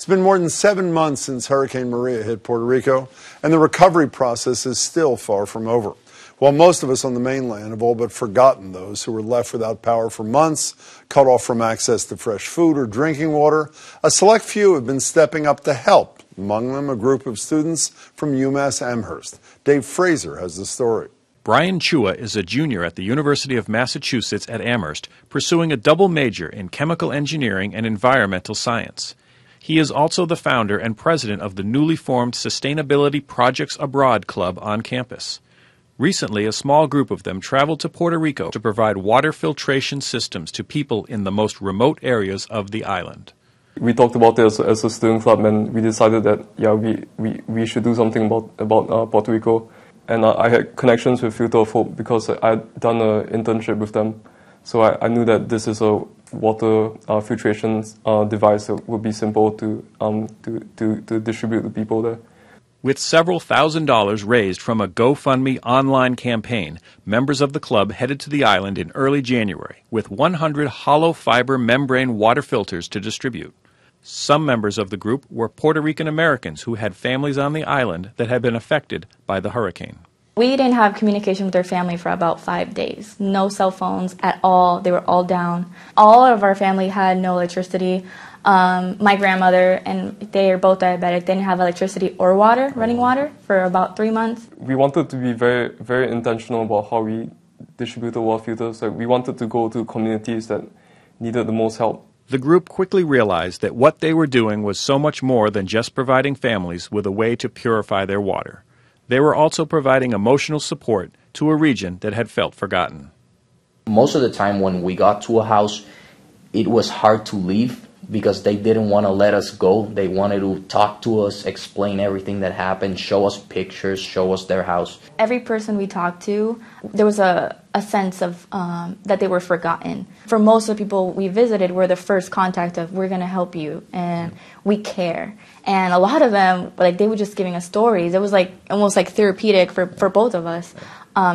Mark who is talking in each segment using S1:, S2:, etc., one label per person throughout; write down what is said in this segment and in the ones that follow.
S1: been more than 7 months since Hurricane Maria hit Puerto Rico, and the recovery process is still far from over. While most of us on the mainland have all but forgotten those who were left without power for months, cut off from access to fresh food or drinking water, a select few have been stepping up to help, among them a group of students from UMass Amherst. Dave Fraser has the story.
S2: Brian Chua is a junior at the University of Massachusetts at Amherst, pursuing a double major in chemical engineering and environmental science. He is also the founder and president of the newly formed Sustainability Projects Abroad Club on campus. Recently, a small group of them traveled to Puerto Rico to provide water filtration systems to people in the most remote areas of the island.
S3: We talked about it as a student club, and we decided that we should do something about Puerto Rico. And I had connections with Filter of Hope because I had done an internship with them. So I knew that this is a water filtration device that would be simple to distribute to people there.
S2: With several $1,000s raised from a GoFundMe online campaign, members of the club headed to the island in early January with 100 hollow fiber membrane water filters to distribute. Some members of the group were Puerto Rican Americans who had families on the island that had been affected by the hurricane.
S4: We didn't have communication with our family for about 5 days. No cell phones at all. They were all down. All of our family had no electricity. My grandmother, and they are both diabetic, didn't have electricity or water, running water, for about 3 months.
S3: We wanted to be very, very intentional about how we distributed water filters. We wanted to go to communities that needed the most help.
S2: The group quickly realized that what they were doing was so much more than just providing families with a way to purify their water. They were also providing emotional support to a region that had felt forgotten.
S5: Most of the time when we got to a house, it was hard to leave because they didn't want to let us go. They wanted to talk to us, explain everything that happened, show us pictures, show us their house.
S4: Every person we talked to, there was a sense of that they were forgotten. For most of the people we visited, we're the first contact of, we're going to help you, and we care. And a lot of them, they were just giving us stories. It was almost therapeutic for both of us.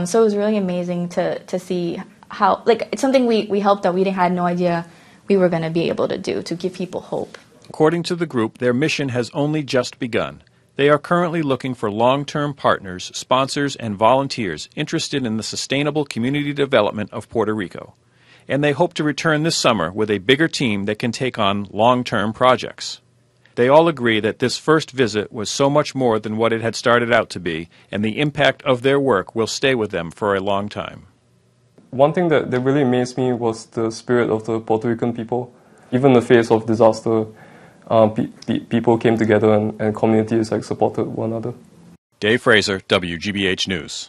S4: So it was really amazing to see how, it's something we helped that we had no idea we were going to be able to do, to give people hope.
S2: According to the group, their mission has only just begun. They are currently looking for long-term partners, sponsors, and volunteers interested in the sustainable community development of Puerto Rico. And they hope to return this summer with a bigger team that can take on long-term projects. They all agree that this first visit was so much more than what it had started out to be, and the impact of their work will stay with them for a long time.
S3: One thing that really amazed me was the spirit of the Puerto Rican people. Even in the face of disaster, people came together and communities supported one another.
S2: Dave Fraser, WGBH News.